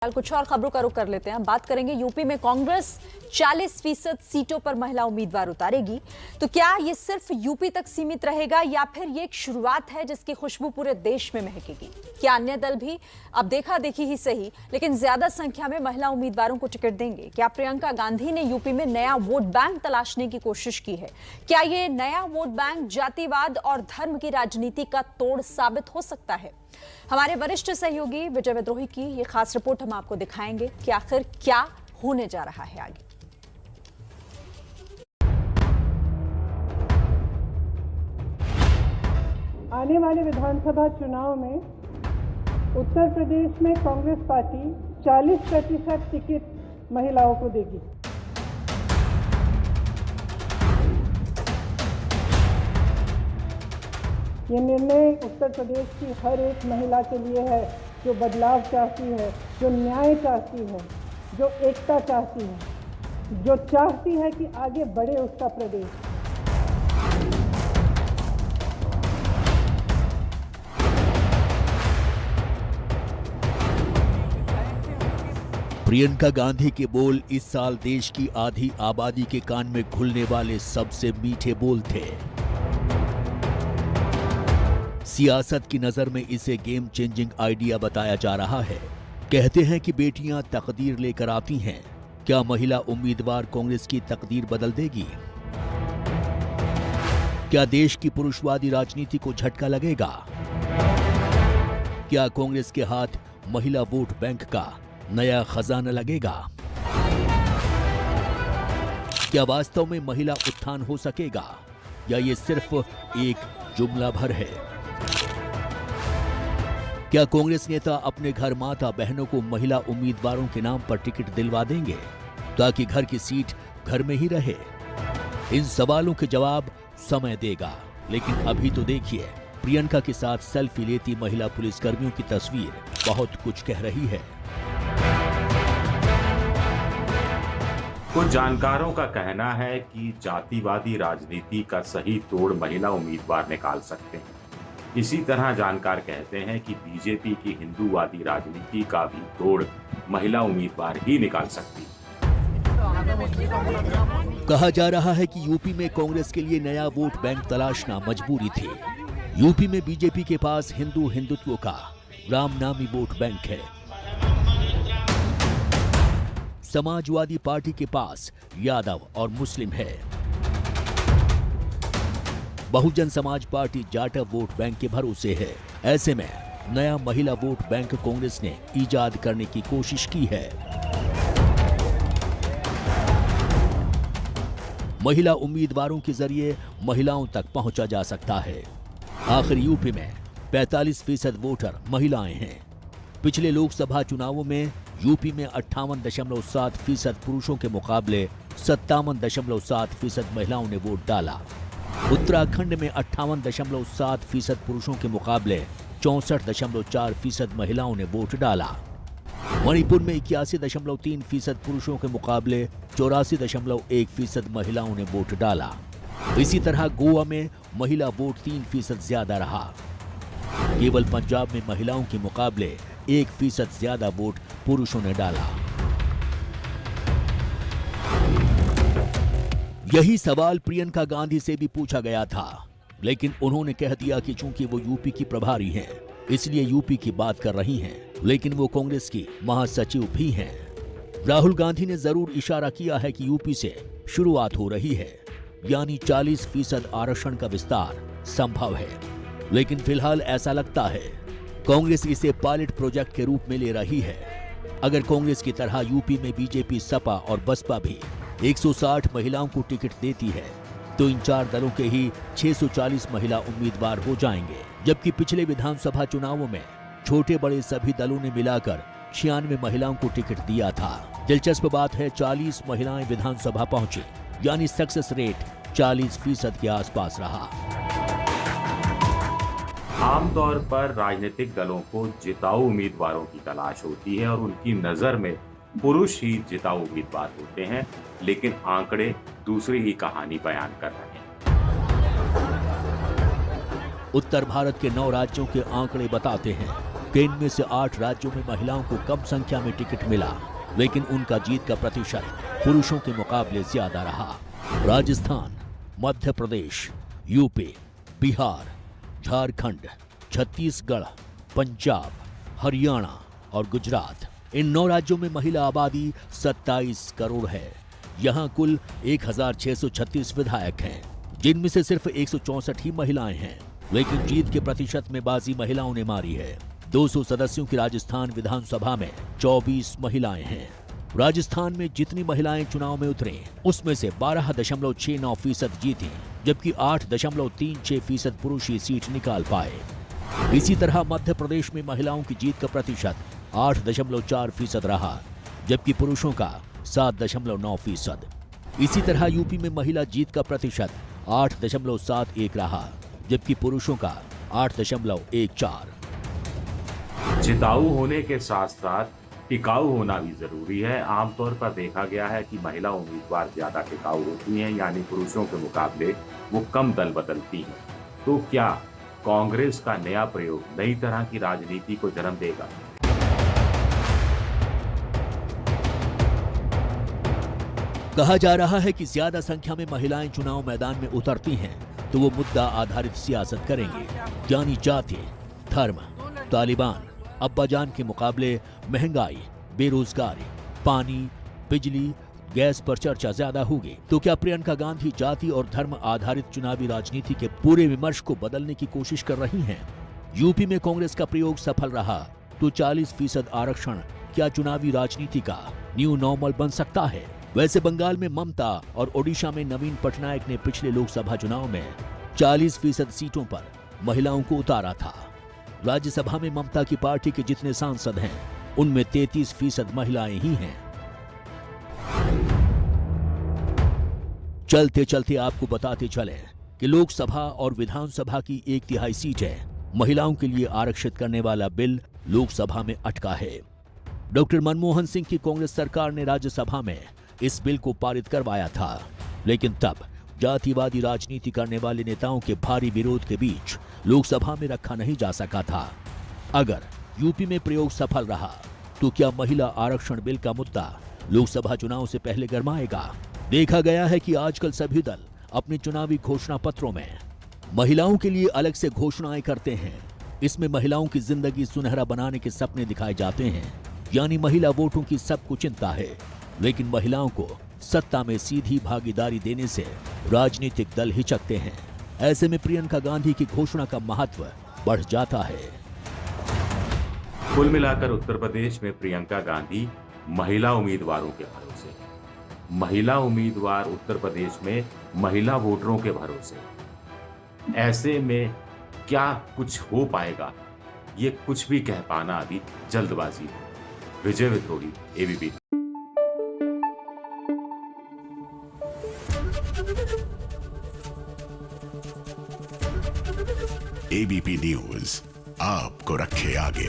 कुछ और खबरों का रुख कर लेते हैं। बात करेंगे यूपी में कांग्रेस 40% सीटों पर महिला उम्मीदवार उतारेगी। तो क्या ये सिर्फ यूपी तक सीमित रहेगा या फिर ये एक शुरुआत है जिसकी खुशबू पूरे देश में महकेगी? क्या अन्य दल भी अब देखा देखी ही सही लेकिन ज्यादा संख्या में महिला उम्मीदवारों को टिकट देंगे? क्या प्रियंका गांधी ने यूपी में नया वोट बैंक तलाशने की कोशिश की है? क्या ये नया वोट बैंक जातिवाद और धर्म की राजनीति का तोड़ साबित हो सकता है? हमारे वरिष्ठ सहयोगी विजय विद्रोही की ये खास रिपोर्ट हम आपको दिखाएंगे कि आखिर क्या होने जा रहा है आगे। आने वाले विधानसभा चुनाव में उत्तर प्रदेश में कांग्रेस पार्टी 40% टिकट महिलाओं को देगी। ये निर्णय उत्तर प्रदेश की हर एक महिला के लिए है जो बदलाव चाहती है, जो न्याय चाहती है, जो एकता चाहती है, जो चाहती है कि आगे बढ़े उसका प्रदेश। प्रियंका गांधी के बोल इस साल देश की आधी आबादी के कान में घुलने वाले सबसे मीठे बोल थे। सियासत की नजर में इसे गेम चेंजिंग आइडिया बताया जा रहा है। कहते हैं कि बेटियां तकदीर लेकर आती हैं। क्या महिला उम्मीदवार कांग्रेस की तकदीर बदल देगी? क्या देश की पुरुषवादी राजनीति को झटका लगेगा? क्या कांग्रेस के हाथ महिला वोट बैंक का नया खजाना लगेगा? क्या वास्तव में महिला उत्थान हो सकेगा या ये सिर्फ एक जुमला भर है? क्या कांग्रेस नेता अपने घर माता बहनों को महिला उम्मीदवारों के नाम पर टिकट दिलवा देंगे ताकि घर की सीट घर में ही रहे? इन सवालों के जवाब समय देगा। लेकिन अभी तो देखिए, प्रियंका के साथ सेल्फी लेती महिला पुलिसकर्मियों की तस्वीर बहुत कुछ कह रही है। कुछ जानकारों का कहना है कि जातिवादी राजनीति का सही तोड़ महिला उम्मीदवार निकाल सकते हैं। इसी तरह जानकार कहते हैं कि बीजेपी की हिंदूवादी राजनीति का भी तोड़ महिला उम्मीदवार ही निकाल सकती है। कहा जा रहा है कि यूपी में कांग्रेस के लिए नया वोट बैंक तलाशना मजबूरी थी। यूपी में बीजेपी के पास हिंदुत्व का रामनामी वोट बैंक है। समाजवादी पार्टी के पास यादव और मुस्लिम है। Bahujan Samaj party Jatav vote bank के भरोसे है। ऐसे में नया महिला वोट बैंक कांग्रेस ने इजाद करने की कोशिश की है। महिला उम्मीदवारों के जरिए महिलाओं तक पहुंचा जा सकता है। आखिर यूपी में 45% वोटर महिलाएं हैं। पिछले लोकसभा चुनावों में यूपी में 58.7% पुरुषों के मुकाबले 57.7% महिलाओं ने वोट डाला। उत्तराखंड में 58.7% पुरुषों के मुकाबले 64.4% महिलाओं ने वोट डाला। मणिपुर में 81.3% पुरुषों के मुकाबले 84.1% महिलाओं ने वोट डाला। इसी तरह गोवा में महिला वोट 3% ज्यादा रहा। केवल पंजाब में महिलाओं के मुकाबले 1% ज्यादा वोट पुरुषों ने डाला। यही सवाल प्रियंका गांधी से भी पूछा गया था, लेकिन उन्होंने कह दिया कि चूंकि वो यूपी की प्रभारी हैं, इसलिए यूपी की बात कर रही हैं, लेकिन वो कांग्रेस की महासचिव भी हैं। राहुल गांधी ने जरूर इशारा किया है कि यूपी से शुरुआत हो रही है, यानी 40% आरक्षण का विस्तार संभव है। लेकिन फिलहाल ऐसा लगता है कांग्रेस इसे पायलट प्रोजेक्ट के रूप में ले रही है। अगर कांग्रेस की तरह यूपी में बीजेपी, सपा और बसपा भी 160 महिलाओं को टिकट देती है तो इन चार दलों के ही 640 महिला उम्मीदवार हो जाएंगे। जबकि पिछले विधानसभा चुनावों में छोटे बड़े सभी दलों ने मिलाकर 96 महिलाओं को टिकट दिया था। दिलचस्प बात है, 40 महिलाएं विधानसभा पहुंची, यानी सक्सेस रेट 40% के आसपास रहा। आमतौर पर राजनीतिक दलों को जिताऊ उम्मीदवारों की तलाश होती है और उनकी नजर में पुरुष ही जिताऊ उम्मीदवार होते हैं, लेकिन आंकड़े दूसरी ही कहानी बयान कर रहे हैं। उत्तर भारत के 9 राज्यों के आंकड़े बताते हैं कि इनमें से 8 राज्यों में महिलाओं को कम संख्या में टिकट मिला, लेकिन उनका जीत का प्रतिशत पुरुषों के मुकाबले ज्यादा रहा। राजस्थान, मध्य प्रदेश, यूपी, बिहार, झारखंड, छत्तीसगढ़, पंजाब, हरियाणा और गुजरात, इन 9 राज्यों में महिला आबादी 27 करोड़ है। यहाँ कुल 1636 विधायक हैं, जिनमें से सिर्फ 164 ही महिलाएं हैं। लेकिन जीत के प्रतिशत में बाजी महिलाओं ने मारी है। 200 सदस्यों की राजस्थान विधानसभा में 24 महिलाएं हैं। राजस्थान में जितनी महिलाएं चुनाव में उतरी, उसमें से 12.69% जीती, जबकि 8.36% पुरुष ही सीट निकाल पाए। इसी तरह मध्य प्रदेश में महिलाओं की जीत का प्रतिशत 8.4% रहा, जबकि पुरुषों का 7.9%। इसी तरह यूपी में महिला जीत का प्रतिशत 8.71 रहा, जबकि पुरुषों का 8.14। जिताऊ होने के साथ साथ टिकाऊ होना भी जरूरी है। आमतौर पर देखा गया है कि महिला उम्मीदवार ज्यादा टिकाऊ होती हैं, यानी पुरुषों के मुकाबले वो कम दल बदलती हैं। तो क्या कांग्रेस का नया प्रयोग नई तरह की राजनीति को जन्म देगा? कहा जा रहा है कि ज्यादा संख्या में महिलाएं चुनाव मैदान में उतरती हैं तो वो मुद्दा आधारित सियासत करेंगे, यानी जाति, धर्म, तालिबान, अब्बाजान के मुकाबले महंगाई, बेरोजगारी, पानी, बिजली, गैस पर चर्चा ज्यादा होगी। तो क्या प्रियंका गांधी जाति और धर्म आधारित चुनावी राजनीति के पूरे विमर्श को बदलने की कोशिश कर रही हैं? यूपी में कांग्रेस का प्रयोग सफल रहा तो 40% आरक्षण क्या चुनावी राजनीति का न्यू नॉर्मल बन सकता है? वैसे बंगाल में ममता और ओडिशा में नवीन पटनायक ने पिछले लोकसभा चुनाव में 40% सीटों पर महिलाओं को उतारा था। राज्यसभा में ममता की पार्टी के जितने सांसद हैं, उनमें 33% महिलाएं ही हैं। चलते चलते आपको बताते चले कि लोकसभा और विधानसभा की 1/3 सीटें महिलाओं के लिए आरक्षित करने वाला बिल लोकसभा में अटका है। डॉक्टर मनमोहन सिंह की कांग्रेस सरकार ने राज्यसभा में इस बिल को पारित करवाया था, लेकिन तब जातिवादी राजनीति करने वाले नेताओं के भारी विरोध के बीच लोकसभा में रखा नहीं जा सका था। अगर यूपी में प्रयोग सफल रहा तो क्या महिला आरक्षण बिल का मुद्दा लोकसभा चुनाव से पहले गरमाएगा? देखा गया है कि आजकल सभी दल अपने चुनावी घोषणा पत्रों में महिलाओं के लिए अलग से घोषणाएं करते हैं। इसमें महिलाओं की जिंदगी सुनहरा बनाने के सपने दिखाए जाते हैं, यानी महिला वोटों की सबको चिंता है, लेकिन महिलाओं को सत्ता में सीधी भागीदारी देने से राजनीतिक दल हिचकते हैं। ऐसे में प्रियंका गांधी की घोषणा का महत्व बढ़ जाता है। कुल मिलाकर उत्तर प्रदेश में प्रियंका गांधी महिला उम्मीदवारों के भरोसे, महिला उम्मीदवार उत्तर प्रदेश में महिला वोटरों के भरोसे। ऐसे में क्या कुछ हो पाएगा, ये कुछ भी कह पाना अभी जल्दबाजी है। विजय विथोड़ी, एबीपी। एबीपी न्यूज आपको रखे आगे।